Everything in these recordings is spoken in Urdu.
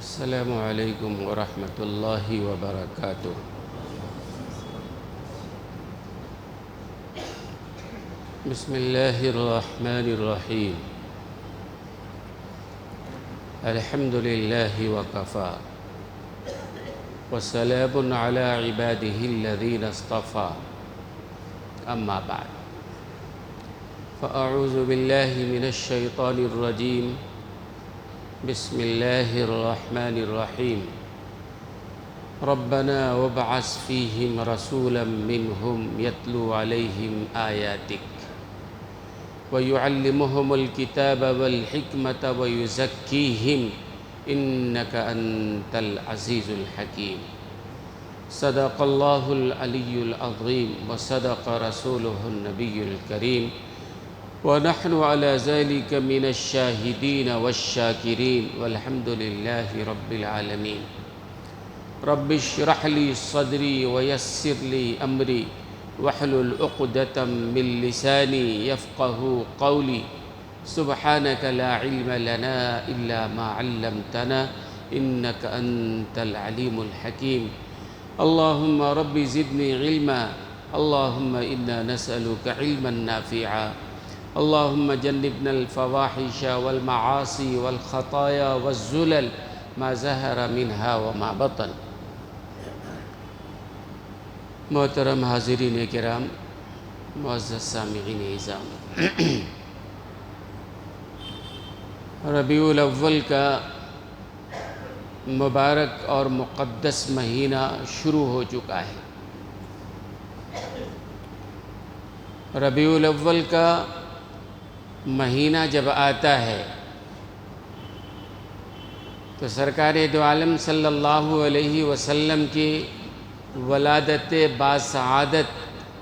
السلام علیکم ورحمۃ اللہ وبرکاتہ۔ بسم اللہ الرحمن الرحیم۔ الحمد للہ وکفی وسلام علی عبادہ الذین اصطفی، اما بعد فاعوذ باللہ من الشیطان الرجیم۔ بسم اللہ الرحمن الرحیم۔ ربنا وابعث فیہم رسولا منہم یتلو علیہم آیاتک ویعلمہم الکتاب والحکمۃ ویزکیہم انک انت العزیز الحکیم۔ صدق اللہ العلی العظیم وصدق رسولہ النبی الکریم، وَنَحْنُ عَلَى ذَلِكَ مِنَ الشَّاهِدِينَ وَالشَّاكِرِينَ وَالْحَمْدُ لِلَّهِ رَبِّ الْعَالَمِينَ۔ رَبِّ اشْرَحْ لِي صَدْرِي وَيَسِّرْ لِي أَمْرِي وَاحْلُلْ عُقْدَةً مِّن لِّسَانِي يَفْقَهُوا قَوْلِي۔ سُبْحَانَكَ لَا عِلْمَ لَنَا إِلَّا مَا عَلَّمْتَنَا إِنَّكَ أَنتَ الْعَلِيمُ الْحَكِيمُ۔ اللهم رب زدني علما، اللهم إنا نسألك علما نافعا، اللهم جنبنا الفواحش والمعاصي والخطايا والزلل ما ظهر منها وما بطن۔ محترم حاضرین کرام، معزز سامعین اعظام، ربیع الاول کا مبارک اور مقدس مہینہ شروع ہو چکا ہے۔ ربیع الاول کا مہینہ جب آتا ہے تو سرکار دو عالم صلی اللہ علیہ وسلم کی ولادت باسعادت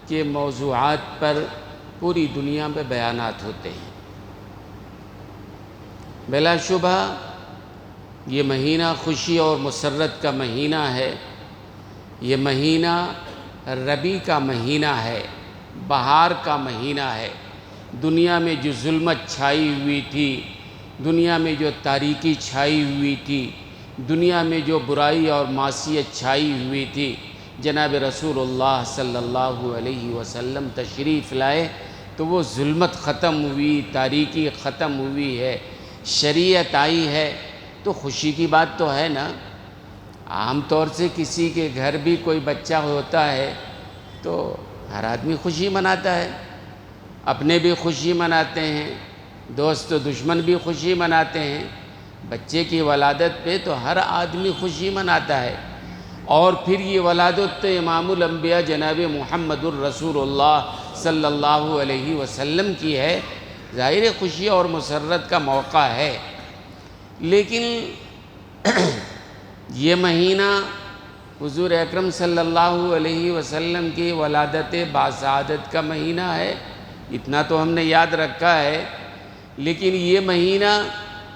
کے موضوعات پر پوری دنیا میں بیانات ہوتے ہیں۔ بلا شبہ یہ مہینہ خوشی اور مسرت کا مہینہ ہے۔ یہ مہینہ ربیع کا مہینہ ہے، بہار کا مہینہ ہے۔ دنیا میں جو ظلمت چھائی ہوئی تھی، دنیا میں جو تاریکی چھائی ہوئی تھی، دنیا میں جو برائی اور معصیت چھائی ہوئی تھی، جناب رسول اللہ صلی اللہ علیہ وسلم تشریف لائے تو وہ ظلمت ختم ہوئی، تاریکی ختم ہوئی ہے، شریعت آئی ہے، تو خوشی کی بات تو ہے نا۔ عام طور سے کسی کے گھر بھی کوئی بچہ ہوتا ہے تو ہر آدمی خوشی مناتا ہے، اپنے بھی خوشی مناتے ہیں، دوست و دشمن بھی خوشی مناتے ہیں۔ بچے کی ولادت پہ تو ہر آدمی خوشی مناتا ہے، اور پھر یہ ولادت تو امام الانبیاء جناب محمد الرسول اللہ صلی اللہ علیہ وسلم کی ہے، ظاہر خوشی اور مسرت کا موقع ہے۔ لیکن یہ مہینہ حضور اکرم صلی اللہ علیہ وسلم کی ولادت باسعادت کا مہینہ ہے، اتنا تو ہم نے یاد رکھا ہے۔ لیکن یہ مہینہ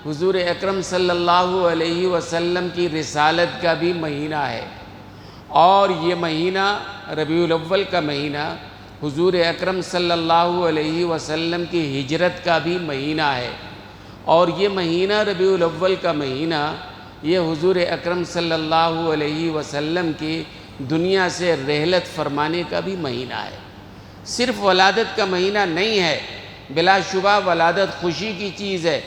حضور اکرم صلی اللہ علیہ وسلم کی رسالت کا بھی مہینہ ہے، اور یہ مہینہ ربیع الاول کا مہینہ حضور اکرم صلی اللہ علیہ وسلم کی ہجرت کا بھی مہینہ ہے، اور یہ مہینہ ربیع الاول کا مہینہ یہ حضور اکرم صلی اللہ علیہ وسلم کی دنیا سے رحلت فرمانے کا بھی مہینہ ہے۔ صرف ولادت کا مہینہ نہیں ہے، بلا شبہ ولادت خوشی کی چیز ہے۔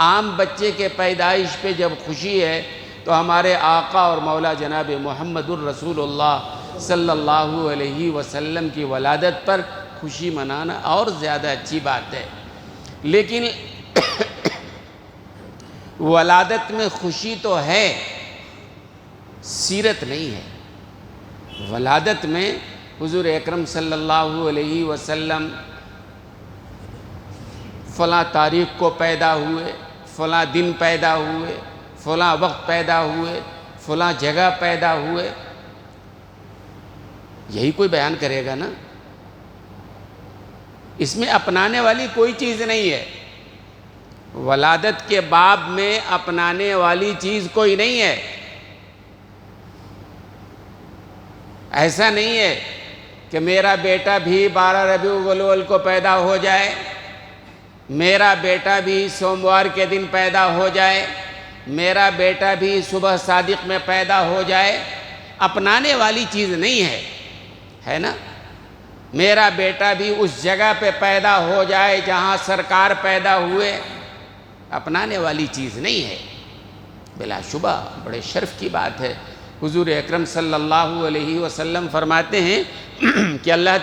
عام بچے کے پیدائش پہ جب خوشی ہے تو ہمارے آقا اور مولا جناب محمد الرسول اللہ صلی اللہ علیہ وسلم کی ولادت پر خوشی منانا اور زیادہ اچھی بات ہے۔ لیکن ولادت میں خوشی تو ہے، سیرت نہیں ہے۔ ولادت میں حضور اکرم صلی اللہ علیہ وسلم فلاں تاریخ کو پیدا ہوئے، فلاں دن پیدا ہوئے، فلاں وقت پیدا ہوئے، فلاں جگہ پیدا ہوئے، یہی کوئی بیان کرے گا نا۔ اس میں اپنانے والی کوئی چیز نہیں ہے۔ ولادت کے باب میں اپنانے والی چیز کوئی نہیں ہے۔ ایسا نہیں ہے کہ میرا بیٹا بھی 12 ربیع الاول کو پیدا ہو جائے، میرا بیٹا بھی سوموار کے دن پیدا ہو جائے، میرا بیٹا بھی صبح صادق میں پیدا ہو جائے اپنانے والی چیز نہیں ہے نا؟ میرا بیٹا بھی اس جگہ پہ پیدا ہو جائے جہاں سرکار پیدا ہوئے، اپنانے والی چیز نہیں ہے، بلا شبہ بڑے شرف کی بات ہے۔ حضور اکرم صلی اللہ علیہ وسلم فرماتے ہیں کہ اللہ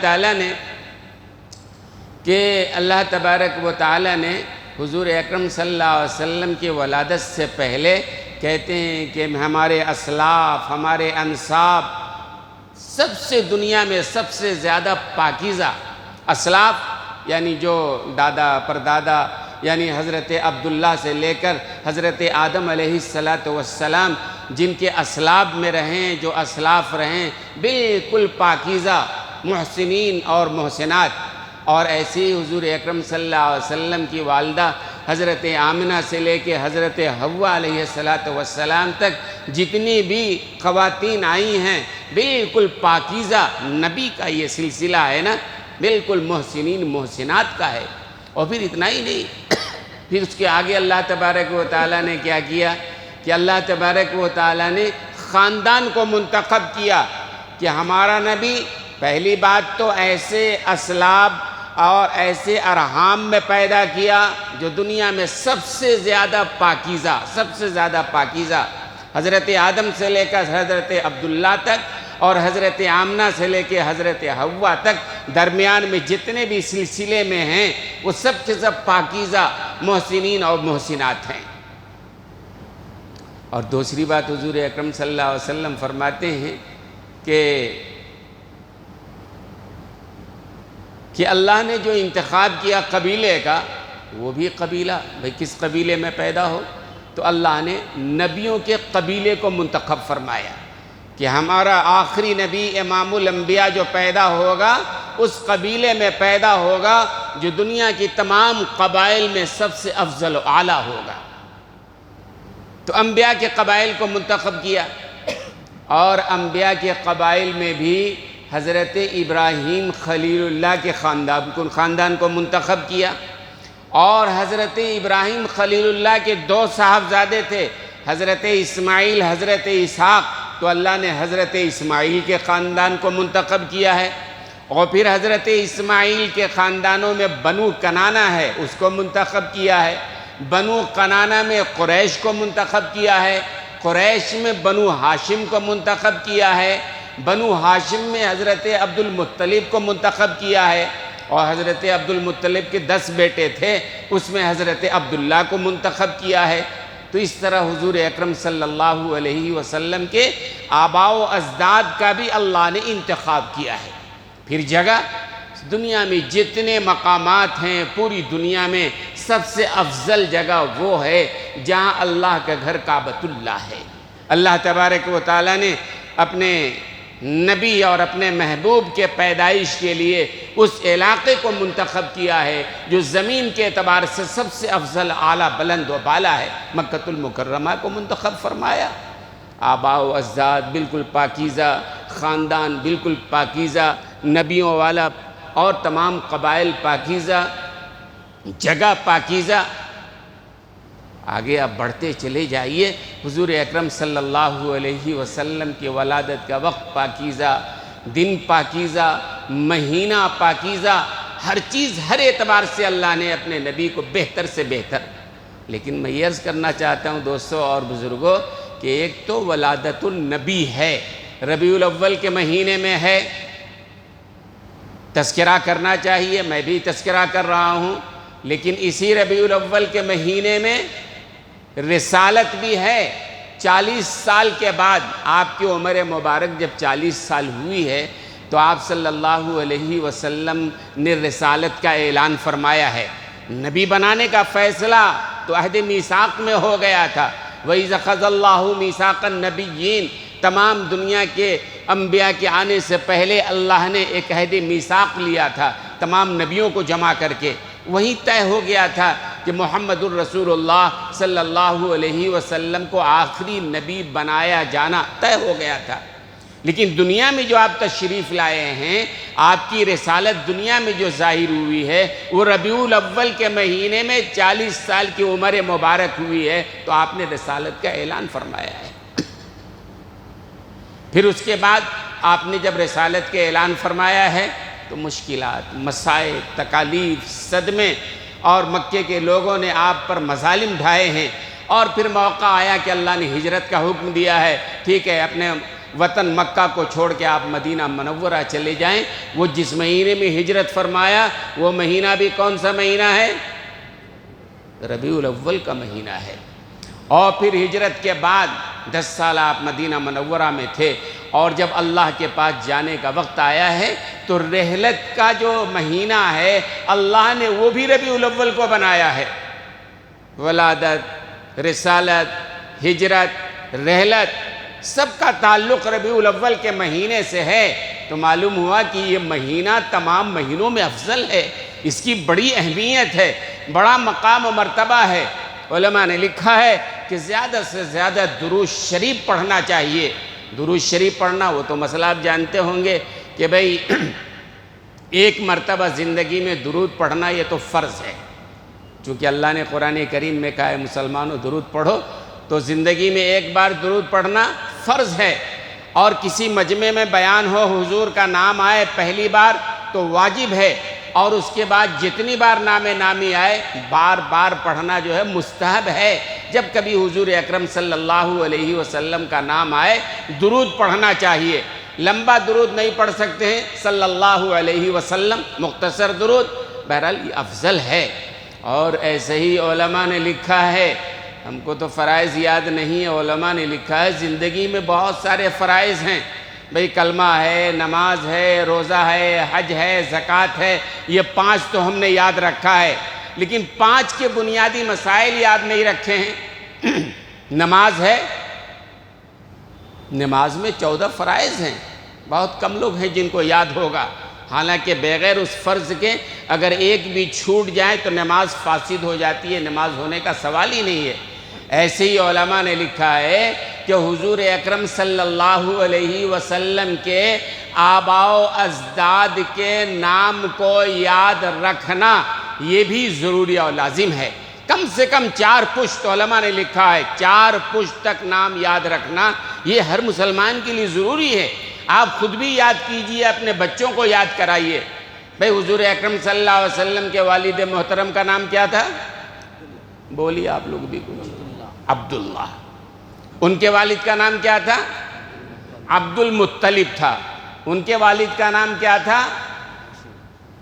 تبارک و تعالیٰ نے حضور اکرم صلی اللہ علیہ وسلم کی ولادت سے پہلے کہتے ہیں کہ ہمارے اسلاف، ہمارے انساب سب سے دنیا میں سب سے زیادہ پاکیزہ، اسلاف یعنی جو دادا پردادا، یعنی حضرت عبداللہ سے لے کر حضرت آدم علیہ السلام جن کے اسلاف میں رہیں، جو اسلاف رہیں، بالکل پاکیزہ محسنین اور محسنات۔ اور ایسے ہی حضور اکرم صلی اللہ علیہ وسلم کی والدہ حضرت آمنہ سے لے کے حضرت حوا علیہ السلام تک جتنی بھی خواتین آئی ہیں بالکل پاکیزہ، نبی کا یہ سلسلہ ہے نا، بالکل محسنین محسنات کا ہے۔ اور پھر اتنا ہی نہیں، پھر اس کے آگے اللہ تبارک و تعالیٰ نے کیا کیا کہ اللہ تبارک و تعالیٰ نے خاندان کو منتخب کیا کہ ہمارا نبی پہلی بات تو ایسے اسلاف اور ایسے ارحام میں پیدا کیا جو دنیا میں سب سے زیادہ پاکیزہ، حضرت آدم سے لے کر حضرت عبداللہ تک اور حضرت آمنہ سے لے کے حضرت حوا تک درمیان میں جتنے بھی سلسلے میں ہیں وہ سب کے سب پاکیزہ محسنین اور محسنات ہیں۔ اور دوسری بات حضور اکرم صلی اللہ علیہ وسلم فرماتے ہیں کہ اللہ نے جو انتخاب کیا قبیلے کا، وہ بھی قبیلہ، بھئی کس قبیلے میں پیدا ہو، تو اللہ نے نبیوں کے قبیلے کو منتخب فرمایا کہ ہمارا آخری نبی امام الانبیاء جو پیدا ہوگا اس قبیلے میں پیدا ہوگا جو دنیا کی تمام قبائل میں سب سے افضل و اعلیٰ ہوگا۔ تو انبیاء کے قبائل کو منتخب کیا، اور انبیاء کے قبائل میں بھی حضرت ابراہیم خلیل اللہ کے خاندان کو منتخب کیا، اور حضرت ابراہیم خلیل اللہ کے 2 صاحبزادے تھے، حضرت اسماعیل، حضرت اسحاق، تو اللہ نے حضرت اسماعیل کے خاندان کو منتخب کیا ہے۔ اور پھر حضرت اسماعیل کے خاندانوں میں بنو کنانہ ہے، اس کو منتخب کیا ہے۔ بنو کنانہ میں قریش کو منتخب کیا ہے، قریش میں بنو ہاشم کو منتخب کیا ہے، بنو ہاشم میں حضرت عبد المطلب کو منتخب کیا ہے، اور حضرت عبد المطلب کے 10 بیٹے تھے، اس میں حضرت عبداللہ کو منتخب کیا ہے۔ تو اس طرح حضور اکرم صلی اللہ علیہ وسلم کے آباء و اجداد کا بھی اللہ نے انتخاب کیا ہے۔ پھر جگہ دنیا میں جتنے مقامات ہیں، پوری دنیا میں سب سے افضل جگہ وہ ہے جہاں اللہ کا گھر کعبۃ اللہ ہے۔ اللہ تبارک و تعالیٰ نے اپنے نبی اور اپنے محبوب کے پیدائش کے لیے اس علاقے کو منتخب کیا ہے جو زمین کے اعتبار سے سب سے افضل، اعلیٰ، بلند و بالا ہے۔ مکۃ المکرمہ کو منتخب فرمایا۔ آباء و اجداد بالکل پاکیزہ، خاندان بالکل پاکیزہ، نبیوں والا، اور تمام قبائل پاکیزہ، جگہ پاکیزہ۔ آگے آپ بڑھتے چلے جائیے، حضور اکرم صلی اللہ علیہ وسلم کی ولادت کا وقت پاکیزہ، دن پاکیزہ، مہینہ پاکیزہ، ہر چیز ہر اعتبار سے اللہ نے اپنے نبی کو بہتر سے بہتر۔ لیکن میں یہ عرض کرنا چاہتا ہوں دوستوں اور بزرگوں کہ ایک تو ولادت النبی ہے، ربیع الاول کے مہینے میں ہے، تذکرہ کرنا چاہیے، میں بھی تذکرہ کر رہا ہوں، لیکن اسی ربیع الاول کے مہینے میں رسالت بھی ہے۔ 40 سال کے بعد آپ کی عمر مبارک جب 40 سال ہوئی ہے تو آپ صلی اللہ علیہ وسلم نے رسالت کا اعلان فرمایا ہے۔ نبی بنانے کا فیصلہ تو عہد میثاق میں ہو گیا تھا، وَإِذَا أَخَذَ اللَّهُ مِيثَاقَ النَّبِيِّينَ، تمام دنیا کے انبیاء کے آنے سے پہلے اللہ نے ایک عہد میثاق لیا تھا تمام نبیوں کو جمع کر کے۔ وہیں طے ہو گیا تھا کہ محمد الرسول اللہ صلی اللہ علیہ وسلم کو آخری نبی بنایا جانا طے ہو گیا تھا۔ لیکن دنیا میں جو آپ تشریف لائے ہیں، آپ کی رسالت دنیا میں جو ظاہر ہوئی ہے، وہ ربیع الاول کے مہینے میں 40 سال کی عمر مبارک ہوئی ہے، تو آپ نے رسالت کا اعلان فرمایا ہے۔ پھر اس کے بعد آپ نے جب رسالت کے اعلان فرمایا ہے تو مشکلات، مسائل، تکالیف، صدمے اور مکے کے لوگوں نے آپ پر مظالم ڈھائے ہیں، اور پھر موقع آیا کہ اللہ نے ہجرت کا حکم دیا ہے، ٹھیک ہے، اپنے وطن مکہ کو چھوڑ کے آپ مدینہ منورہ چلے جائیں۔ وہ جس مہینے میں ہجرت فرمایا وہ مہینہ بھی کون سا مہینہ ہے؟ ربیع الاول کا مہینہ ہے۔ اور پھر ہجرت کے بعد 10 سال آپ مدینہ منورہ میں تھے، اور جب اللہ کے پاس جانے کا وقت آیا ہے تو رحلت کا جو مہینہ ہے اللہ نے وہ بھی ربیع الاول کو بنایا ہے۔ ولادت، رسالت، ہجرت، رحلت، سب کا تعلق ربیع الاول کے مہینے سے ہے، تو معلوم ہوا کہ یہ مہینہ تمام مہینوں میں افضل ہے، اس کی بڑی اہمیت ہے، بڑا مقام و مرتبہ ہے۔ علماء نے لکھا ہے کہ زیادہ سے زیادہ درود شریف پڑھنا چاہیے۔ درود شریف پڑھنا، وہ تو مسئلہ آپ جانتے ہوں گے کہ بھئی ایک مرتبہ زندگی میں درود پڑھنا یہ تو فرض ہے، چونکہ اللہ نے قرآن کریم میں کہا ہے مسلمانوں درود پڑھو، تو زندگی میں ایک بار درود پڑھنا فرض ہے۔ اور کسی مجمع میں بیان ہو، حضور کا نام آئے پہلی بار تو واجب ہے، اور اس کے بعد جتنی بار نام نامی آئے بار بار پڑھنا جو ہے مستحب ہے۔ جب کبھی حضور اکرم صلی اللہ علیہ وسلم کا نام آئے درود پڑھنا چاہیے۔ لمبا درود نہیں پڑھ سکتے ہیں، صلی اللہ علیہ وسلم، مختصر درود، بہرحال یہ افضل ہے۔ اور ایسے ہی علماء نے لکھا ہے، ہم کو تو فرائض یاد نہیں ہے، علماء نے لکھا ہے زندگی میں بہت سارے فرائض ہیں، بھئی کلمہ ہے، نماز ہے، روزہ ہے، حج ہے، زکوٰۃ ہے، یہ 5 تو ہم نے یاد رکھا ہے، لیکن 5 کے بنیادی مسائل یاد نہیں رکھے ہیں۔ نماز ہے، نماز میں 14 فرائض ہیں، بہت کم لوگ ہیں جن کو یاد ہوگا، حالانکہ بغیر اس فرض کے اگر ایک بھی چھوٹ جائے تو نماز فاسد ہو جاتی ہے، نماز ہونے کا سوال ہی نہیں ہے۔ ایسے ہی علماء نے لکھا ہے کہ حضور اکرم صلی اللہ علیہ وسلم کے آباء و اجداد کے نام کو یاد رکھنا یہ بھی ضروری اور لازم ہے۔ کم سے کم 4 پشت علماء نے لکھا ہے، 4 پشت تک نام یاد رکھنا یہ ہر مسلمان کے لیے ضروری ہے۔ آپ خود بھی یاد کیجئے، اپنے بچوں کو یاد کرائیے۔ بھئی حضور اکرم صلی اللہ علیہ وسلم کے والد محترم کا نام کیا تھا؟ بولیے آپ لوگ بھی کچھ۔ عبداللہ۔ ان کے والد کا نام کیا تھا؟ عبد المطلب تھا۔ ان کے والد کا نام کیا تھا؟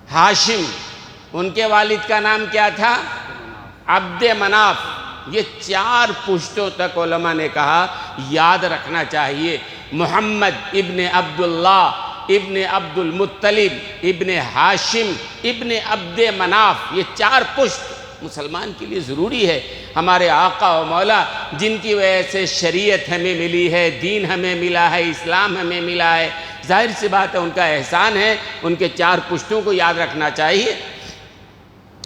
ہاشم۔ ان کے والد کا نام کیا تھا؟ عبد مناف۔ یہ 4 پشتوں تک علماء نے کہا یاد رکھنا چاہیے۔ محمد ابن عبداللہ ابن عبد المطلب ابن ہاشم ابن عبد مناف، یہ 4 پشت مسلمان کے لیے ضروری ہے۔ ہمارے آقا و مولا جن کی وجہ سے شریعت ہمیں ملی ہے، دین ہمیں ملا ہے، اسلام ہمیں ملا ہے، ظاہر سی بات ہے ان کا احسان ہے، ان کے 4 پشتوں کو یاد رکھنا چاہیے۔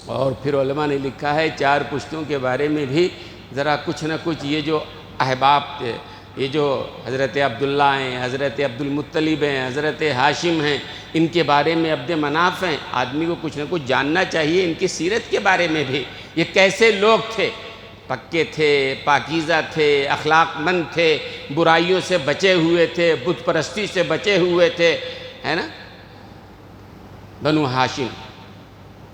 اور پھر علماء نے لکھا ہے 4 پشتوں کے بارے میں بھی ذرا کچھ نہ کچھ، یہ جو احباب تھے، یہ جو حضرت عبداللہ ہیں، حضرت عبد المطلب ہیں، حضرت ہاشم ہیں، ان کے بارے میں عبد مناف ہیں، آدمی کو کچھ نہ کچھ جاننا چاہیے ان کی سیرت کے بارے میں بھی۔ یہ کیسے لوگ تھے؟ پکے تھے، پاکیزہ تھے، اخلاق مند تھے، برائیوں سے بچے ہوئے تھے، بت پرستی سے بچے ہوئے تھے، ہے نا؟ بنو ہاشم،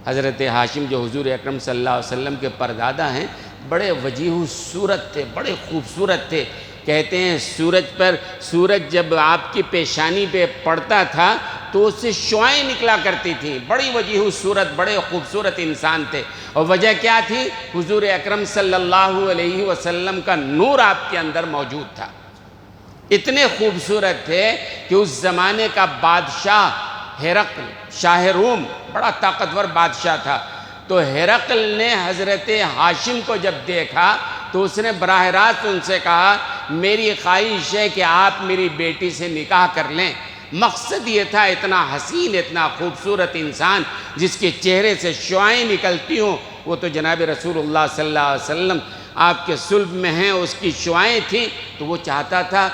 حضرت ہاشم جو حضور اکرم صلی اللہ علیہ وسلم کے پردادا ہیں، بڑے وجیح صورت تھے، بڑے خوبصورت تھے۔ کہتے ہیں سورج جب آپ کی پیشانی پہ پڑتا تھا تو اس سے شعائیں نکلا کرتی تھیں، بڑی وجیح صورت، بڑے خوبصورت انسان تھے۔ اور وجہ کیا تھی؟ حضور اکرم صلی اللہ علیہ وسلم کا نور آپ کے اندر موجود تھا۔ اتنے خوبصورت تھے کہ اس زمانے کا بادشاہ ہرقل، شاہ روم، بڑا طاقتور بادشاہ تھا، تو ہرقل نے حضرت ہاشم کو جب دیکھا تو اس نے براہ راست ان سے کہا میری خواہش ہے کہ آپ میری بیٹی سے نکاح کر لیں۔ مقصد یہ تھا اتنا حسین، اتنا خوبصورت انسان جس کے چہرے سے شعائیں نکلتی ہوں، وہ تو جناب رسول اللہ صلی اللہ علیہ وسلم آپ کے صلب میں ہیں، اس کی شعائیں تھیں، تو وہ چاہتا تھا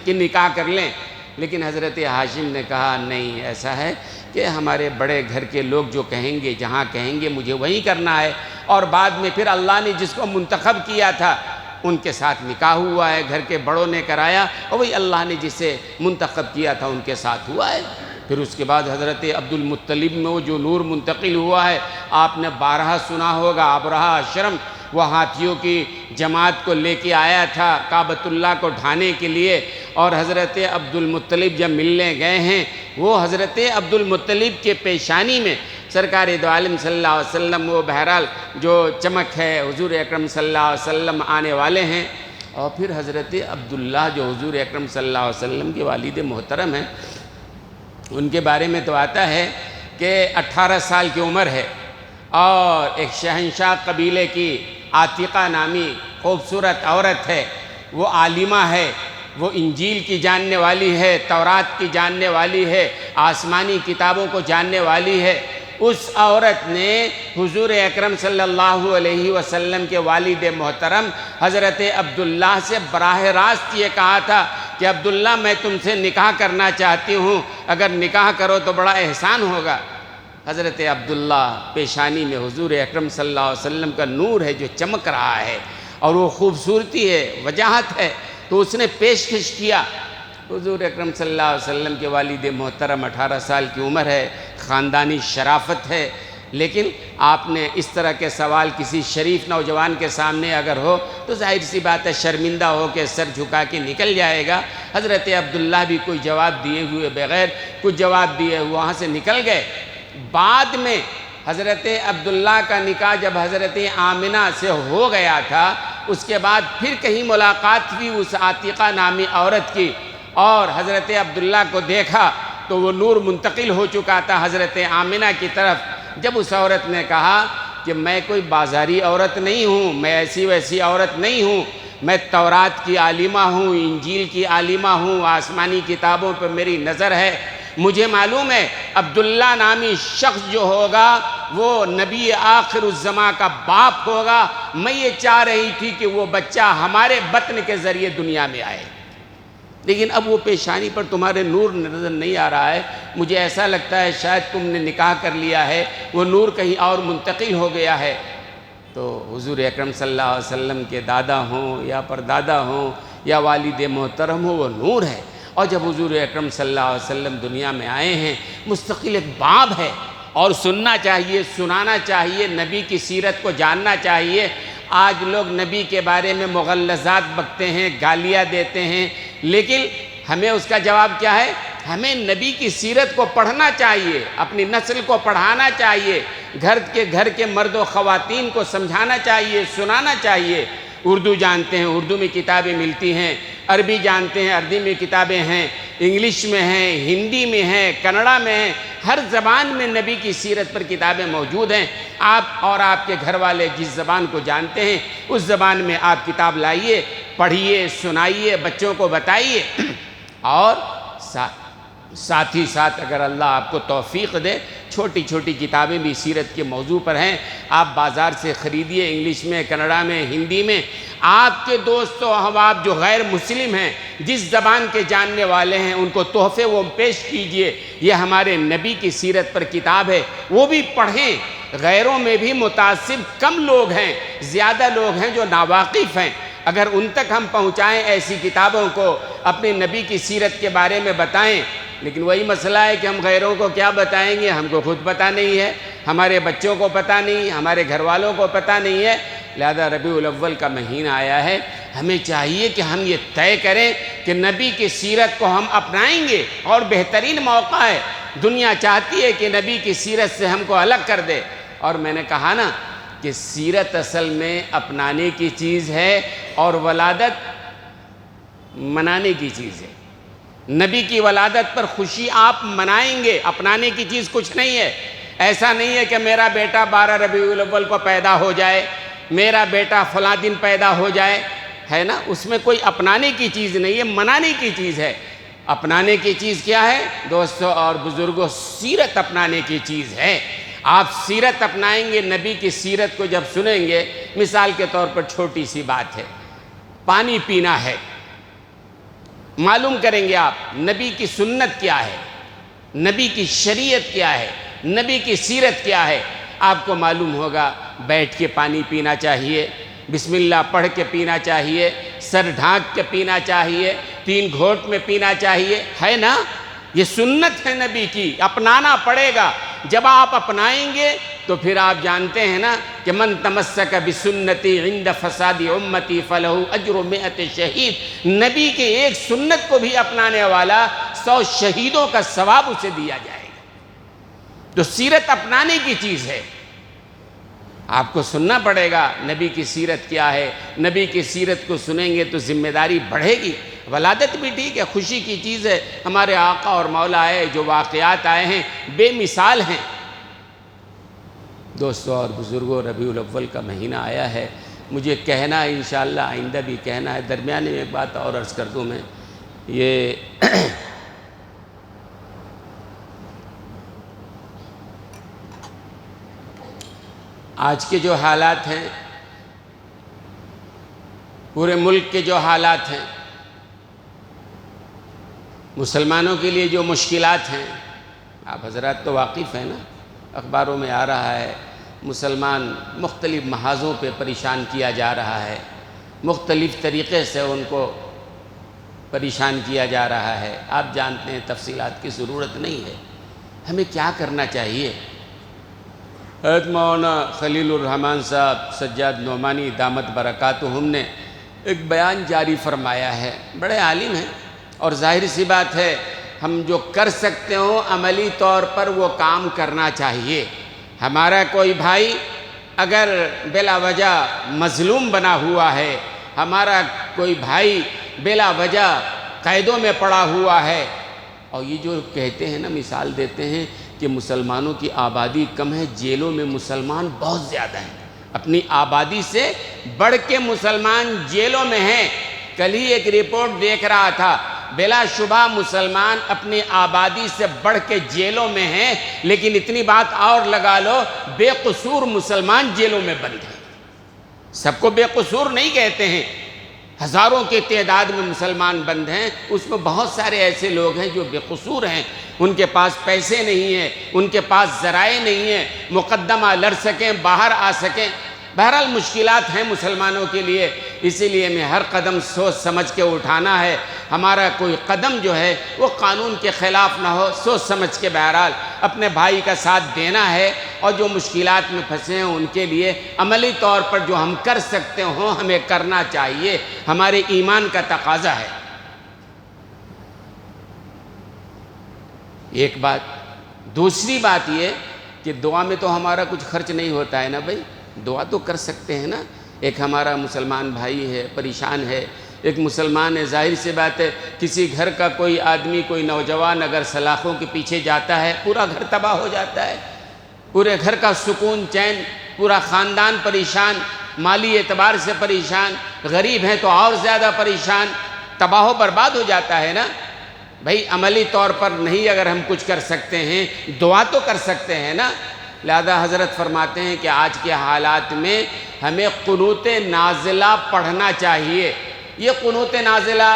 کہ نکاح کر لیں۔ لیکن حضرت ہاشم نے کہا نہیں، ایسا ہے کہ ہمارے بڑے گھر کے لوگ جو کہیں گے، جہاں کہیں گے مجھے وہیں کرنا ہے، اور بعد میں پھر اللہ نے جس کو منتخب کیا تھا ان کے ساتھ نکاح ہوا ہے، گھر کے بڑوں نے کرایا، اور وہی اللہ نے جسے منتخب کیا تھا ان کے ساتھ ہوا ہے۔ پھر اس کے بعد حضرت عبد المطلب میں وہ جو نور منتقل ہوا ہے، آپ نے بارہا سنا ہوگا، ابرہہ اشرم وہ ہاتھیوں کی جماعت کو لے کے آیا تھا کعبۃ اللہ کو ڈھانے کے لیے، اور حضرت عبد المطلب جب ملنے گئے ہیں، وہ حضرت عبد المطلب کے پیشانی میں سرکار دو عالم صلی اللہ علیہ وسلم وہ بہرحال جو چمک ہے، حضور اکرم صلی اللہ علیہ وسلم آنے والے ہیں۔ اور پھر حضرت عبداللہ جو حضور اکرم صلی اللہ علیہ وسلم کے والد محترم ہیں، ان کے بارے میں تو آتا ہے کہ 18 سال کی عمر ہے، اور ایک شہنشاہ قبیلے کی عاتقہ نامی خوبصورت عورت ہے، وہ عالمہ ہے، وہ انجیل کی جاننے والی ہے، تورات کی جاننے والی ہے، آسمانی کتابوں کو جاننے والی ہے۔ اس عورت نے حضور اکرم صلی اللہ علیہ وسلم کے والد محترم حضرت عبداللہ سے براہ راست یہ کہا تھا کہ عبداللہ میں تم سے نکاح کرنا چاہتی ہوں، اگر نکاح کرو تو بڑا احسان ہوگا۔ حضرت عبداللہ پیشانی میں حضور اکرم صلی اللہ علیہ وسلم کا نور ہے جو چمک رہا ہے، اور وہ خوبصورتی ہے، وجاہت ہے، تو اس نے پیشکش کیا۔ حضور اکرم صلی اللہ علیہ وسلم کے والد محترم 18 سال کی عمر ہے، خاندانی شرافت ہے، لیکن آپ نے اس طرح کے سوال کسی شریف نوجوان کے سامنے اگر ہو تو ظاہر سی بات ہے شرمندہ ہو کے سر جھکا کے نکل جائے گا۔ حضرت عبداللہ بھی کوئی جواب دیے ہوئے بغیر، کچھ جواب دیے ہوئے وہاں سے نکل گئے۔ بعد میں حضرت عبداللہ کا نکاح جب حضرت آمنہ سے ہو گیا تھا، اس کے بعد پھر کہیں ملاقات ہوئی اس عاتقہ نامی عورت کی، اور حضرت عبداللہ کو دیکھا تو وہ نور منتقل ہو چکا تھا حضرت آمنہ کی طرف۔ جب اس عورت نے کہا کہ میں کوئی بازاری عورت نہیں ہوں، میں ایسی ویسی عورت نہیں ہوں، میں تورات کی عالمہ ہوں، انجیل کی عالمہ ہوں، آسمانی کتابوں پہ میری نظر ہے، مجھے معلوم ہے عبداللہ نامی شخص جو ہوگا وہ نبی آخر الزماں کا باپ ہوگا، میں یہ چاہ رہی تھی کہ وہ بچہ ہمارے بطن کے ذریعے دنیا میں آئے، لیکن اب وہ پیشانی پر تمہارے نور نظر نہیں آ رہا ہے، مجھے ایسا لگتا ہے شاید تم نے نکاح کر لیا ہے، وہ نور کہیں اور منتقل ہو گیا ہے۔ تو حضور اکرم صلی اللہ علیہ وسلم کے دادا ہوں یا پردادا ہوں یا والد محترم ہوں، وہ نور ہے۔ اور جب حضور اکرم صلی اللہ علیہ وسلم دنیا میں آئے ہیں، مستقل ایک باب ہے، اور سننا چاہیے، سنانا چاہیے، نبی کی سیرت کو جاننا چاہیے۔ آج لوگ نبی کے بارے میں مغلظات بکتے ہیں، گالیاں دیتے ہیں، لیکن ہمیں اس کا جواب کیا ہے؟ ہمیں نبی کی سیرت کو پڑھنا چاہیے، اپنی نسل کو پڑھانا چاہیے، گھر کے مرد و خواتین کو سمجھانا چاہیے، سنانا چاہیے۔ اردو جانتے ہیں، اردو میں کتابیں ملتی ہیں، عربی جانتے ہیں، عربی میں کتابیں ہیں، انگلش میں ہیں، ہندی میں ہیں، کنڑا میں ہیں، ہر زبان میں نبی کی سیرت پر کتابیں موجود ہیں۔ آپ اور آپ کے گھر والے جس زبان کو جانتے ہیں اس زبان میں آپ کتاب لائیے، پڑھیے، سنائیے، بچوں کو بتائیے، اور ساتھ ہی ساتھ اگر اللہ آپ کو توفیق دے چھوٹی چھوٹی کتابیں بھی سیرت کے موضوع پر ہیں، آپ بازار سے خریدیے، انگلش میں، کنڑا میں، ہندی میں۔ آپ کے دوست و احباب جو غیر مسلم ہیں، جس زبان کے جاننے والے ہیں، ان کو تحفے وہ پیش کیجئے۔ یہ ہمارے نبی کی سیرت پر کتاب ہے، وہ بھی پڑھیں۔ غیروں میں بھی متعصب کم لوگ ہیں، زیادہ لوگ ہیں جو ناواقف ہیں۔ اگر ان تک ہم پہنچائیں ایسی کتابوں کو، اپنے نبی کی سیرت کے بارے میں بتائیں، لیکن وہی مسئلہ ہے کہ ہم غیروں کو کیا بتائیں گے، ہم کو خود پتہ نہیں ہے، ہمارے بچوں کو پتہ نہیں، ہمارے گھر والوں کو پتہ نہیں ہے۔ لہذا ربیع الاول کا مہینہ آیا ہے، ہمیں چاہیے کہ ہم یہ طے کریں کہ نبی کی سیرت کو ہم اپنائیں گے، اور بہترین موقع ہے۔ دنیا چاہتی ہے کہ نبی کی سیرت سے ہم کو الگ کر دے، اور میں نے کہا نا کہ سیرت اصل میں اپنانے کی چیز ہے، اور ولادت منانے کی چیز ہے۔ نبی کی ولادت پر خوشی آپ منائیں گے، اپنانے کی چیز کچھ نہیں ہے۔ ایسا نہیں ہے کہ میرا بیٹا 12 ربیع الاول کو پیدا ہو جائے، میرا بیٹا فلاں دن پیدا ہو جائے، ہے نا، اس میں کوئی اپنانے کی چیز نہیں ہے، منانے کی چیز ہے۔ اپنانے کی چیز کیا ہے دوستو اور بزرگوں؟ سیرت اپنانے کی چیز ہے۔ آپ سیرت اپنائیں گے، نبی کی سیرت کو جب سنیں گے، مثال کے طور پر چھوٹی سی بات ہے، پانی پینا ہے، معلوم کریں گے آپ نبی کی سنت کیا ہے، نبی کی شریعت کیا ہے، نبی کی سیرت کیا ہے، آپ کو معلوم ہوگا۔ بیٹھ کے پانی پینا چاہیے، بسم اللہ پڑھ کے پینا چاہیے، سر ڈھانک کے پینا چاہیے، 3 گھونٹ میں پینا چاہیے، ہے نا؟ یہ سنت ہے نبی کی، اپنانا پڑے گا۔ جب آپ اپنائیں گے تو پھر آپ جانتے ہیں نا کہ من تمسک بسنتی عند فساد امتی فلہ اجر 100 شہید، نبی کے ایک سنت کو بھی اپنانے والا 100 شہیدوں کا ثواب اسے دیا جائے گا۔ تو سیرت اپنانے کی چیز ہے، آپ کو سننا پڑے گا نبی کی سیرت کیا ہے۔ نبی کی سیرت کو سنیں گے تو ذمہ داری بڑھے گی۔ ولادت بھی ٹھیک ہے، خوشی کی چیز ہے، ہمارے آقا اور مولا ہے، جو واقعات آئے ہیں بے مثال ہیں۔ دوستو اور بزرگوں، ربیع الاول کا مہینہ آیا ہے، مجھے کہنا ہے انشاءاللہ آئندہ بھی کہنا ہے۔ درمیانے میں ایک بات اور عرض کر دوں میں، یہ آج کے جو حالات ہیں، پورے ملک کے جو حالات ہیں، مسلمانوں کے لیے جو مشکلات ہیں، آپ حضرات تو واقف ہیں نا، اخباروں میں آ رہا ہے مسلمان مختلف محاذوں پہ پریشان کیا جا رہا ہے، مختلف طریقے سے ان کو پریشان کیا جا رہا ہے۔ آپ جانتے ہیں، تفصیلات کی ضرورت نہیں ہے۔ ہمیں کیا کرنا چاہیے؟ حضرت مولانا خلیل الرحمن صاحب سجاد نعمانی دامت برکاتہم نے ایک بیان جاری فرمایا ہے، بڑے عالم ہیں، اور ظاہر سی بات ہے ہم جو کر سکتے ہوں عملی طور پر وہ کام کرنا چاہیے۔ ہمارا کوئی بھائی اگر بلا وجہ مظلوم بنا ہوا ہے، ہمارا کوئی بھائی بلا وجہ قیدوں میں پڑا ہوا ہے، اور یہ جو کہتے ہیں نا، مثال دیتے ہیں کہ مسلمانوں کی آبادی کم ہے، جیلوں میں مسلمان بہت زیادہ ہیں، اپنی آبادی سے بڑھ کے مسلمان جیلوں میں ہیں۔ کل ہی ایک رپورٹ دیکھ رہا تھا، بلا شبہ مسلمان اپنی آبادی سے بڑھ کے جیلوں میں ہیں، لیکن اتنی بات اور لگا لو، بے قصور مسلمان جیلوں میں بند ہیں۔ سب کو بے قصور نہیں کہتے ہیں، ہزاروں کی تعداد میں مسلمان بند ہیں، اس میں بہت سارے ایسے لوگ ہیں جو بے قصور ہیں، ان کے پاس پیسے نہیں ہیں، ان کے پاس ذرائع نہیں ہیں، مقدمہ لڑ سکیں، باہر آ سکیں۔ بہرحال مشکلات ہیں مسلمانوں کے لیے، اسی لیے میں ہر قدم سوچ سمجھ کے اٹھانا ہے۔ ہمارا کوئی قدم جو ہے وہ قانون کے خلاف نہ ہو، سوچ سمجھ کے بہرحال اپنے بھائی کا ساتھ دینا ہے، اور جو مشکلات میں پھنسے ہیں ان کے لیے عملی طور پر جو ہم کر سکتے ہوں ہمیں کرنا چاہیے، ہمارے ایمان کا تقاضا ہے۔ ایک بات، دوسری بات یہ کہ دعا میں تو ہمارا کچھ خرچ نہیں ہوتا ہے نا بھائی، دعا تو کر سکتے ہیں نا۔ ایک ہمارا مسلمان بھائی ہے، پریشان ہے، ایک مسلمان ہے، ظاہر سی بات ہے کسی گھر کا کوئی آدمی، کوئی نوجوان اگر سلاخوں کے پیچھے جاتا ہے، پورا گھر تباہ ہو جاتا ہے، پورے گھر کا سکون چین، پورا خاندان پریشان، مالی اعتبار سے پریشان، غریب ہیں تو اور زیادہ پریشان، تباہ و برباد ہو جاتا ہے نا۔ بھائی عملی طور پر نہیں اگر ہم کچھ کر سکتے ہیں، دعا تو کر سکتے ہیں نا۔ لہذا حضرت فرماتے ہیں کہ آج کے حالات میں ہمیں قنوت نازلہ پڑھنا چاہیے۔ یہ قنوت نازلہ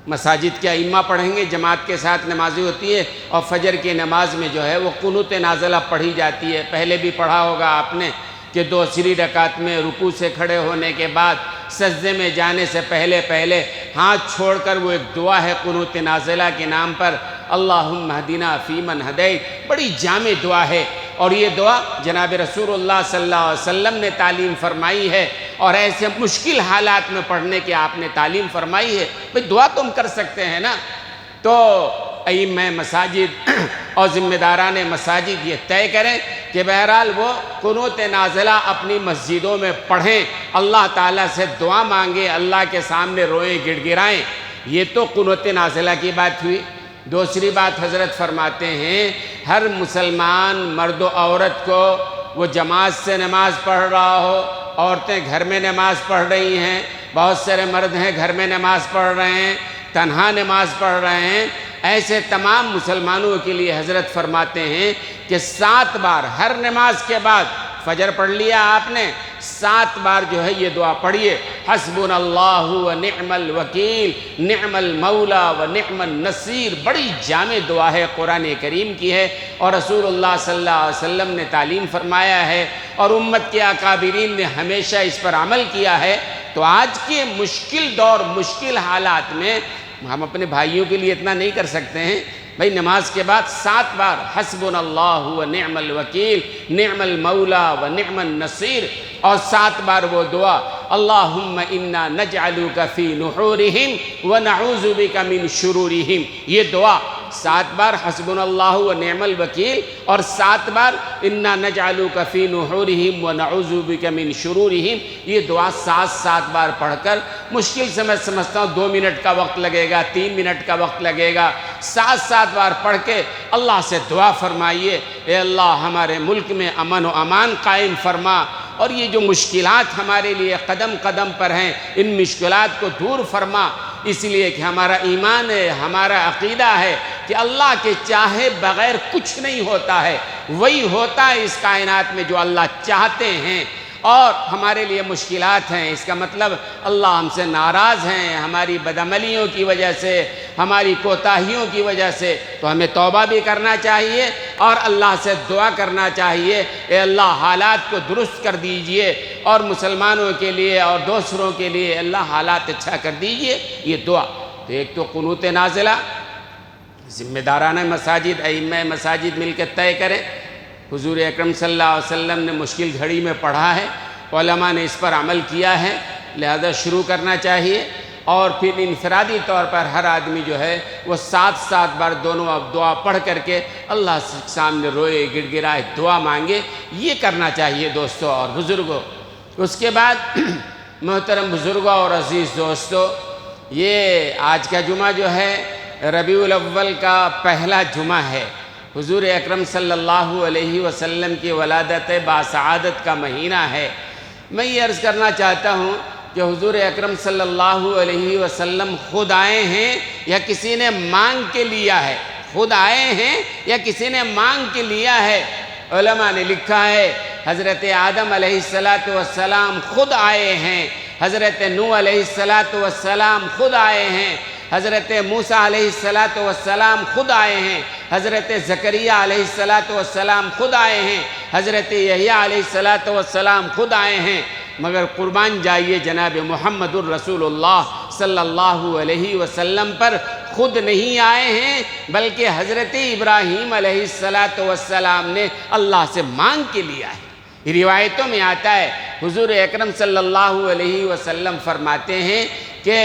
مساجد کے ائمہ پڑھیں گے، جماعت کے ساتھ نمازیں ہوتی ہے، اور فجر کی نماز میں جو ہے وہ قنوت نازلہ پڑھی جاتی ہے۔ پہلے بھی پڑھا ہوگا آپ نے کہ دوسری رکعت میں رکوع سے کھڑے ہونے کے بعد سجدے میں جانے سے پہلے ہاتھ چھوڑ کر وہ ایک دعا ہے قنوت نازلہ کے نام پر، اللہم اہدنا فیمن ہدیت، بڑی جامع دعا ہے، اور یہ دعا جناب رسول اللہ صلی اللہ علیہ وسلم نے تعلیم فرمائی ہے، اور ایسے مشکل حالات میں پڑھنے کی آپ نے تعلیم فرمائی ہے۔ بھئی دعا تم کر سکتے ہیں نا۔ تو ائمہ مساجد اور ذمہ داران مساجد یہ طے کریں کہ بہرحال وہ قنوت نازلہ اپنی مسجدوں میں پڑھیں، اللہ تعالیٰ سے دعا مانگیں، اللہ کے سامنے روئیں، گڑ گڑائیں۔ یہ تو قنوت نازلہ کی بات ہوئی۔ دوسری بات حضرت فرماتے ہیں ہر مسلمان مرد و عورت کو، وہ جماعت سے نماز پڑھ رہا ہو، عورتیں گھر میں نماز پڑھ رہی ہیں، بہت سارے مرد ہیں گھر میں نماز پڑھ رہے ہیں، تنہا نماز پڑھ رہے ہیں، ایسے تمام مسلمانوں کے لیے حضرت فرماتے ہیں کہ 7 بار ہر نماز کے بعد، فجر پڑھ لیا آپ نے، 7 بار جو ہے یہ دعا پڑھیے، حسبنا اللہ و نعم الوکیل نعم المولا و نعم النصیر۔ بڑی جامع دعا ہے، قرآن کریم کی ہے، اور رسول اللہ صلی اللہ علیہ وسلم نے تعلیم فرمایا ہے، اور امت کے اکابرین نے ہمیشہ اس پر عمل کیا ہے۔ تو آج کے مشکل دور، مشکل حالات میں ہم اپنے بھائیوں کے لیے اتنا نہیں کر سکتے ہیں، بھائی نماز کے بعد 7 بار حسبنا اللہ و نعم الوکیل نعم المولا و نعم النصیر، اور 7 بار وہ دعا اللہم انا نجعلک فی نحورہم ونعوذ بک من شرورہم۔ یہ دعا 7 بار حسبنا اللہ و نعم الوکیل اور 7 بار انا نجعلک فی نحورہم ونعوذ بک من شرورہم، یہ دعا 7 بار پڑھ کر، مشکل سے میں سمجھتا ہوں 2 منٹ کا وقت لگے گا، 3 منٹ کا وقت لگے گا، 7 بار پڑھ کے اللہ سے دعا فرمائیے، اے اللہ ہمارے ملک میں امن و امان قائم فرما، اور یہ جو مشکلات ہمارے لیے قدم قدم پر ہیں ان مشکلات کو دور فرما، اس لیے کہ ہمارا ایمان ہے، ہمارا عقیدہ ہے کہ اللہ کے چاہے بغیر کچھ نہیں ہوتا ہے، وہی ہوتا ہے اس کائنات میں جو اللہ چاہتے ہیں، اور ہمارے لیے مشکلات ہیں، اس کا مطلب اللہ ہم سے ناراض ہیں ہماری بدعملیوں کی وجہ سے، ہماری کوتاہیوں کی وجہ سے، تو ہمیں توبہ بھی کرنا چاہیے اور اللہ سے دعا کرنا چاہیے، اے اللہ حالات کو درست کر دیجئے، اور مسلمانوں کے لیے اور دوسروں کے لیے اللہ حالات اچھا کر دیجئے، یہ دعا۔ تو ایک تو قنوت نازلہ، ذمہ دارانہ مساجد، ائمہ مساجد مل کے طے کریں، حضور اکرم صلی اللہ علیہ وسلم نے مشکل گھڑی میں پڑھا ہے، علماء نے اس پر عمل کیا ہے، لہذا شروع کرنا چاہیے، اور پھر انفرادی طور پر ہر آدمی جو ہے وہ 7 بار دونوں دعا پڑھ کر کے اللہ کے سامنے روئے، گڑ گڑائے، دعا مانگے، یہ کرنا چاہیے دوستوں اور بزرگوں۔ اس کے بعد محترم بزرگوں اور عزیز دوستوں، یہ آج کا جمعہ جو ہے ربیع الاول کا پہلا جمعہ ہے، حضور اکرم صلی اللہ علیہ وسلم کی ولادت باسعادت کا مہینہ ہے۔ میں یہ عرض کرنا چاہتا ہوں کہ حضور اکرم صلی اللہ علیہ وسلم خود آئے ہیں یا کسی نے مانگ کے لیا ہے؟ خود آئے ہیں یا کسی نے مانگ کے لیا ہے؟ علماء نے لکھا ہے حضرت آدم علیہ السلام خود آئے ہیں، حضرت نوح علیہ السلام خود آئے ہیں، حضرت موسیٰ علیہ السلام خود آئے ہیں، حضرت زکریا علیہ السلام خود آئے ہیں، حضرت یحییٰ علیہ السلام خود آئے ہیں، مگر قربان جائیے جناب محمد الرسول اللہ صلی اللہ علیہ وسلم پر خود نہیں آئے ہیں، بلکہ حضرت ابراہیم علیہ السلام نے اللہ سے مانگ کے لیا ہے۔ روایتوں میں آتا ہے حضور اکرم صلی اللہ علیہ وسلم فرماتے ہیں کہ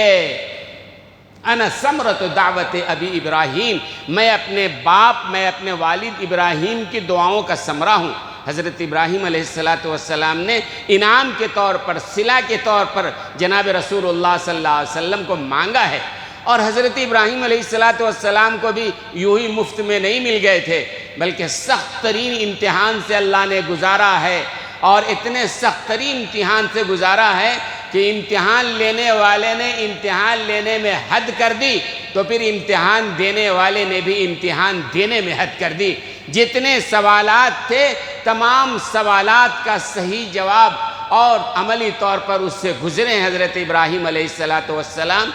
انا ثمرۃ دعوت ابی ابراہیم، میں اپنے باپ، میں اپنے والد ابراہیم کی دعاؤں کا ثمرہ ہوں۔ حضرت ابراہیم علیہ السلام نے انعام کے طور پر، صلہ کے طور پر جناب رسول اللہ صلی اللہ علیہ وسلم کو مانگا ہے، اور حضرت ابراہیم علیہ السلام کو بھی یوں ہی مفت میں نہیں مل گئے تھے، بلکہ سخت ترین امتحان سے اللہ نے گزارا ہے، اور اتنے سخت ترین امتحان سے گزارا ہے کہ امتحان لینے والے نے امتحان لینے میں حد کر دی، تو پھر امتحان دینے والے نے بھی امتحان دینے میں حد کر دی۔ جتنے سوالات تھے تمام سوالات کا صحیح جواب اور عملی طور پر اس سے گزرے حضرت ابراہیم علیہ السلام۔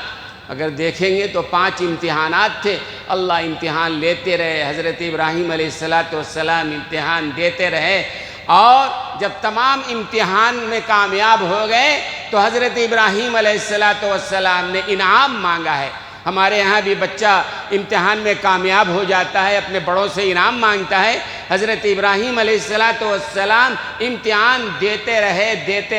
اگر دیکھیں گے تو 5 امتحانات تھے، اللہ امتحان لیتے رہے، حضرت ابراہیم علیہ السلام امتحان دیتے رہے، اور جب تمام امتحان میں کامیاب ہو گئے تو حضرت ابراہیم علیہ السلام نے انعام مانگا ہے۔ ہمارے یہاں بھی بچہ امتحان میں کامیاب ہو جاتا ہے، اپنے بڑوں سے انعام مانگتا ہے، حضرت ابراہیم علیہ السلام امتحان دیتے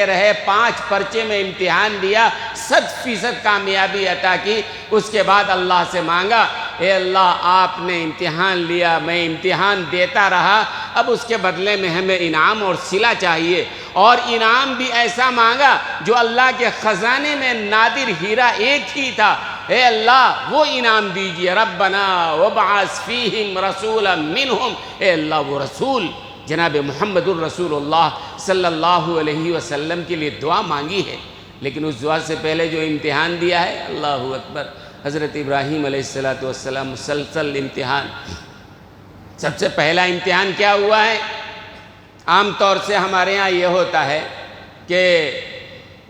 رہے، 5 پرچے میں امتحان دیا، 100% کامیابی عطا کی۔ اس کے بعد اللہ سے مانگا، اے اللہ آپ نے امتحان لیا، میں امتحان دیتا رہا، اب اس کے بدلے میں ہمیں انعام اور صلہ چاہیے، اور انعام بھی ایسا مانگا جو اللہ کے خزانے میں نادر ہیرا ایک ہی تھا، اے اللہ وہ انعام دیجئے، ربنا وابعث فیہم رسولا منہم، اے اللہ وہ رسول جناب محمد الرسول اللہ صلی اللہ علیہ وسلم کے لیے دعا مانگی ہے، لیکن اس دعا سے پہلے جو امتحان دیا ہے، اللہ اکبر، حضرت ابراہیم علیہ السلام مسلسل امتحان۔ سب سے پہلا امتحان کیا ہوا ہے؟ عام طور سے ہمارے ہاں یہ ہوتا ہے کہ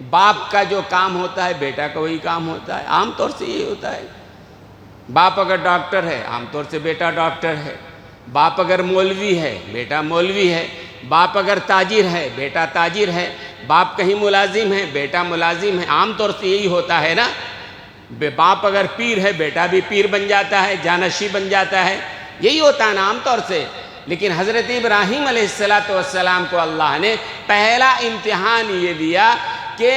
باپ کا جو کام ہوتا ہے بیٹا کا وہی کام ہوتا ہے، عام طور سے یہ ہوتا ہے۔ باپ اگر ڈاکٹر ہے عام طور سے بیٹا ڈاکٹر ہے، باپ اگر مولوی ہے بیٹا مولوی ہے، باپ اگر تاجر ہے بیٹا تاجر ہے، باپ کہیں ملازم ہے بیٹا ملازم ہے، عام طور سے یہی ہوتا ہے نا۔ باپ اگر پیر ہے بیٹا بھی پیر بن جاتا ہے، جانشی بن جاتا ہے، یہی ہوتا ہے نا عام طور سے۔ لیکن حضرت ابراہیم علیہ السلام کو اللہ نے پہلا امتحان یہ دیا کہ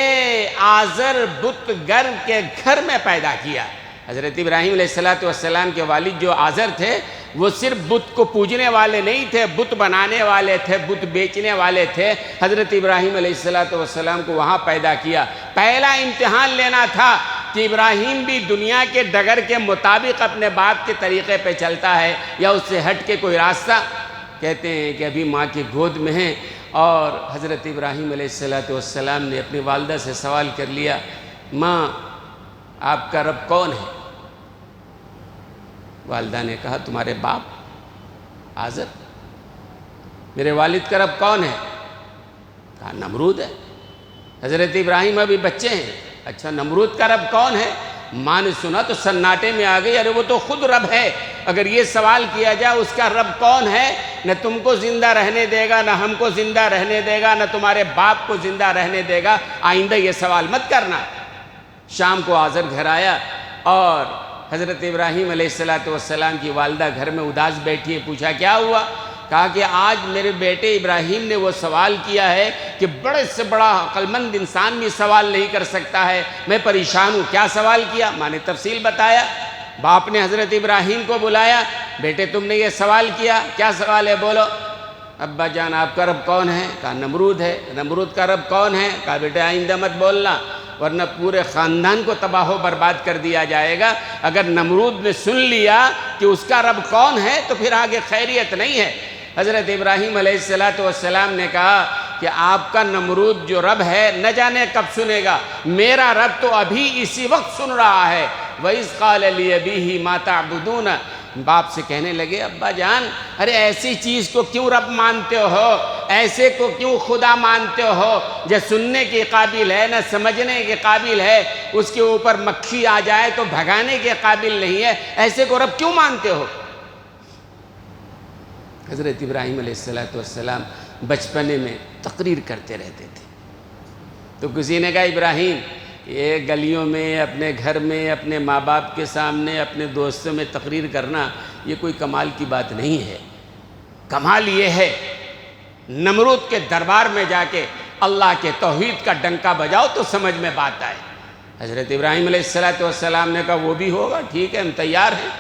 آزر بت گر کے گھر میں پیدا کیا۔ حضرت ابراہیم علیہ السلام کے والد جو آزر تھے وہ صرف بت کو پوجنے والے نہیں تھے، بت بنانے والے تھے، بت بیچنے والے تھے۔ حضرت ابراہیم علیہ السلام کو وہاں پیدا کیا۔ پہلا امتحان لینا تھا کہ ابراہیم بھی دنیا کے ڈگر کے مطابق اپنے باپ کے طریقے پہ چلتا ہے یا اس سے ہٹ کے کوئی راستہ۔ کہتے ہیں کہ ابھی ماں کی گود میں ہیں اور حضرت ابراہیم علیہ السلام نے اپنی والدہ سے سوال کر لیا، ماں آپ کا رب کون ہے؟ والدہ نے کہا تمہارے باپ آزر۔ میرے والد کا رب کون ہے؟ کہا نمرود ہے۔ حضرت ابراہیم ابھی بچے ہیں، اچھا نمرود کا رب کون ہے؟ ماں نے سنا تو سناٹے میں آ گئی، ارے وہ تو خود رب ہے، اگر یہ سوال کیا جائے اس کا رب کون ہے، نہ تم کو زندہ رہنے دے گا، نہ ہم کو زندہ رہنے دے گا، نہ تمہارے باپ کو زندہ رہنے دے گا، آئندہ یہ سوال مت کرنا۔ شام کو آزر گھر آیا اور حضرت ابراہیم علیہ السلام کی والدہ گھر میں اداس بیٹھی ہے، پوچھا کیا ہوا؟ کہا کہ آج میرے بیٹے ابراہیم نے وہ سوال کیا ہے کہ بڑے سے بڑا عقل مند انسان بھی سوال نہیں کر سکتا ہے، میں پریشان ہوں۔ کیا سوال کیا؟ ماں نے تفصیل بتایا۔ باپ نے حضرت ابراہیم کو بلایا، بیٹے تم نے یہ سوال کیا، کیا سوال ہے بولو؟ ابا جان آپ کا رب کون ہے؟ کہا نمرود ہے۔ نمرود کا رب کون ہے؟ کہا بیٹے آئندہ مت بولنا ورنہ پورے خاندان کو تباہ و برباد کر دیا جائے گا۔ اگر نمرود نے سن لیا کہ اس کا رب کون ہے تو پھر آگے خیریت نہیں ہے۔ حضرت ابراہیم علیہ السلام نے کہا کہ آپ کا نمرود جو رب ہے نہ جانے کب سنے گا، میرا رب تو ابھی اسی وقت سن رہا ہے۔ وَإِذْ قَالَ لِأَبِيهِ مَا تَعْبُدُونَ، باپ سے کہنے لگے ابا جان ارے ایسی چیز کو کیوں رب مانتے ہو، ایسے کو کیوں خدا مانتے ہو جو سننے کے قابل ہے نہ سمجھنے کے قابل ہے، اس کے اوپر مکھی آ جائے تو بھگانے کے قابل نہیں ہے، ایسے کو رب کیوں مانتے ہو؟ حضرت ابراہیم علیہ السلام بچپنے میں تقریر کرتے رہتے تھے، تو کسی نے کہا ابراہیم یہ گلیوں میں اپنے گھر میں اپنے ماں باپ کے سامنے اپنے دوستوں میں تقریر کرنا یہ کوئی کمال کی بات نہیں ہے، کمال یہ ہے نمرود کے دربار میں جا کے اللہ کے توحید کا ڈنکا بجاؤ تو سمجھ میں بات آئے۔ حضرت ابراہیم علیہ السلام نے کہا وہ بھی ہوگا، ٹھیک ہے ہم تیار ہیں۔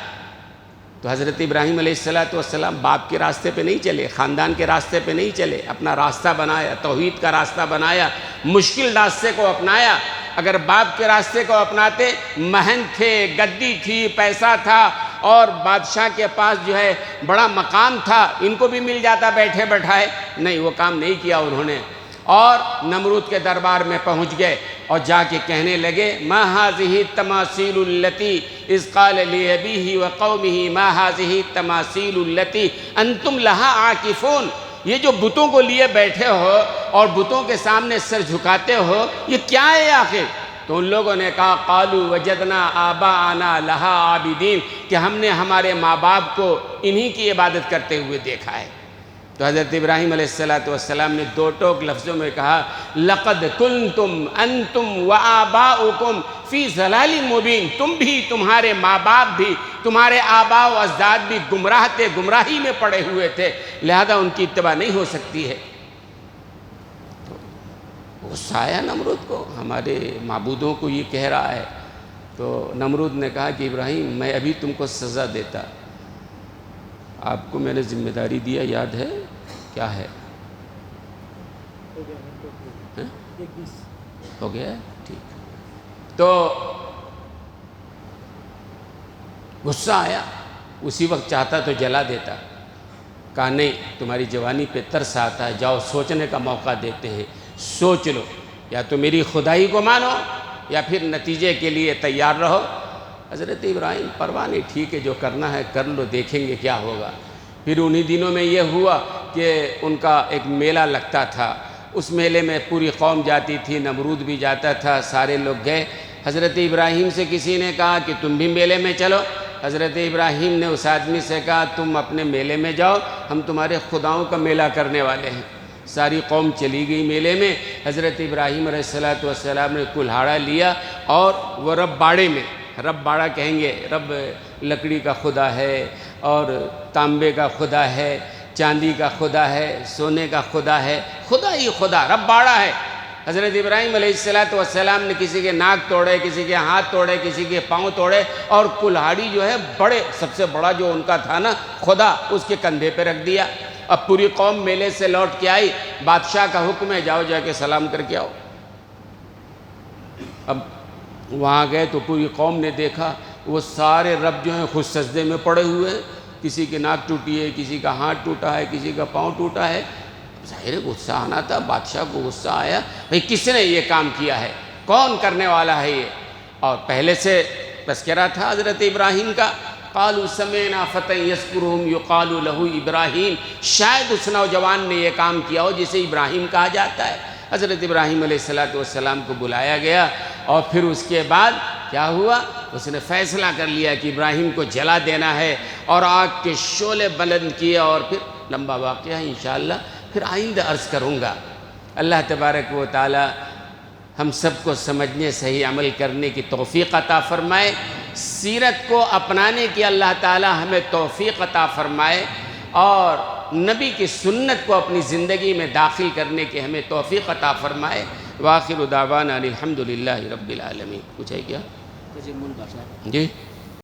تو حضرت ابراہیم علیہ السلام باپ کے راستے پہ نہیں چلے، خاندان کے راستے پہ نہیں چلے، اپنا راستہ بنایا، توحید کا راستہ بنایا، مشکل راستے کو اپنایا۔ اگر باپ کے راستے کو اپناتے، مہن تھے، گدی تھی، پیسہ تھا اور بادشاہ کے پاس جو ہے بڑا مقام تھا، ان کو بھی مل جاتا بیٹھے بٹھائے، نہیں وہ کام نہیں کیا انہوں نے، اور نمرود کے دربار میں پہنچ گئے اور جا کے کہنے لگے ما هذه التماثيل التي اذ قال لأبيه وقومه ما هذه التماثيل التي انتم لها عاکفون، یہ جو بتوں کو لیے بیٹھے ہو اور بتوں کے سامنے سر جھکاتے ہو یہ کیا ہے آخر؟ تو ان لوگوں نے کہا قالوا وجدنا آباءنا لها عابدین، کہ ہم نے ہمارے ماں باپ کو انہی کی عبادت کرتے ہوئے دیکھا ہے۔ تو حضرت ابراہیم علیہ السلام نے دو ٹوک لفظوں میں کہا لقد کنتم انتم وآباؤکم فی ضلال مبین، تم بھی، تمہارے ماں باپ بھی، تمہارے آباء و اجداد بھی گمراہ تھے، گمراہی میں پڑے ہوئے تھے، لہذا ان کی اتباع نہیں ہو سکتی ہے۔ تو غصہ آیا نمرود کو، ہمارے معبودوں کو یہ کہہ رہا ہے۔ تو نمرود نے کہا کہ ابراہیم میں ابھی تم کو سزا دیتا، آپ کو میں نے ذمہ داری دیا یاد ہے کیا ہے؟ ہو گیا ہے ٹھیک۔ تو غصہ آیا، اسی وقت چاہتا تو جلا دیتا، کہا نہیں تمہاری جوانی پہ ترس آتا ہے، جاؤ سوچنے کا موقع دیتے ہیں، سوچ لو، یا تو میری خدائی کو مانو یا پھر نتیجے کے لیے تیار رہو۔ حضرت ابراہیم پرواہ نہیں، ٹھیک ہے جو کرنا ہے کر لو، دیکھیں گے کیا ہوگا۔ پھر انہی دنوں میں یہ ہوا کہ ان کا ایک میلہ لگتا تھا، اس میلے میں پوری قوم جاتی تھی، نمرود بھی جاتا تھا، سارے لوگ گئے۔ حضرت ابراہیم سے کسی نے کہا کہ تم بھی میلے میں چلو۔ حضرت ابراہیم نے اس آدمی سے کہا تم اپنے میلے میں جاؤ، ہم تمہارے خداؤں کا میلہ کرنے والے ہیں۔ ساری قوم چلی گئی میلے میں۔ حضرت ابراہیم علیہ السلام نے کلہاڑا لیا اور وہ رب باڑے میں، رب باڑا کہیں گے، رب لکڑی کا خدا ہے اور تانبے کا خدا ہے، چاندی کا خدا ہے، سونے کا خدا ہے، خدا ہی خدا، رب باڑا ہے۔ حضرت ابراہیم علیہ السلام نے کسی کے ناک توڑے، کسی کے ہاتھ توڑے، کسی کے پاؤں توڑے، اور کلہاڑی جو ہے بڑے، سب سے بڑا جو ان کا تھا نا خدا، اس کے کندھے پہ رکھ دیا۔ اب پوری قوم میلے سے لوٹ کے آئی، بادشاہ کا حکم ہے جاؤ جا کے سلام کر کے آؤ۔ اب وہاں گئے تو پوری قوم نے دیکھا وہ سارے رب جو ہیں خود سجدے میں پڑے ہوئے ہیں، کسی کی ناک ٹوٹی ہے، کسی کا ہاتھ ٹوٹا ہے، کسی کا پاؤں ٹوٹا ہے۔ ظاہر غصہ آنا تھا، بادشاہ کو غصہ آیا، بھئی کس نے یہ کام کیا ہے، کون کرنے والا ہے یہ؟ اور پہلے سے تذکرہ تھا حضرت ابراہیم کا، قالوا سمعنا فتى يذكرهم يقال له ابراہیم، شاید اس نوجوان نے یہ کام کیا ہو جسے ابراہیم کہا جاتا ہے۔ حضرت ابراہیم علیہ السلام کو بلایا گیا، اور پھر اس کے بعد کیا ہوا، اس نے فیصلہ کر لیا کہ ابراہیم کو جلا دینا ہے، اور آگ کے شعلے بلند کیے، اور پھر لمبا واقعہ ہے انشاءاللہ پھر آئندہ عرض کروں گا۔ اللہ تبارک و تعالی ہم سب کو سمجھنے، صحیح عمل کرنے کی توفیق عطا فرمائے، سیرت کو اپنانے کی اللہ تعالی ہمیں توفیق عطا فرمائے، اور نبی کی سنت کو اپنی زندگی میں داخل کرنے کی ہمیں توفیق عطا فرمائے۔ وآخر دعوانا الحمدللہ رب العالمین۔ کچھ ہے کیا؟ جی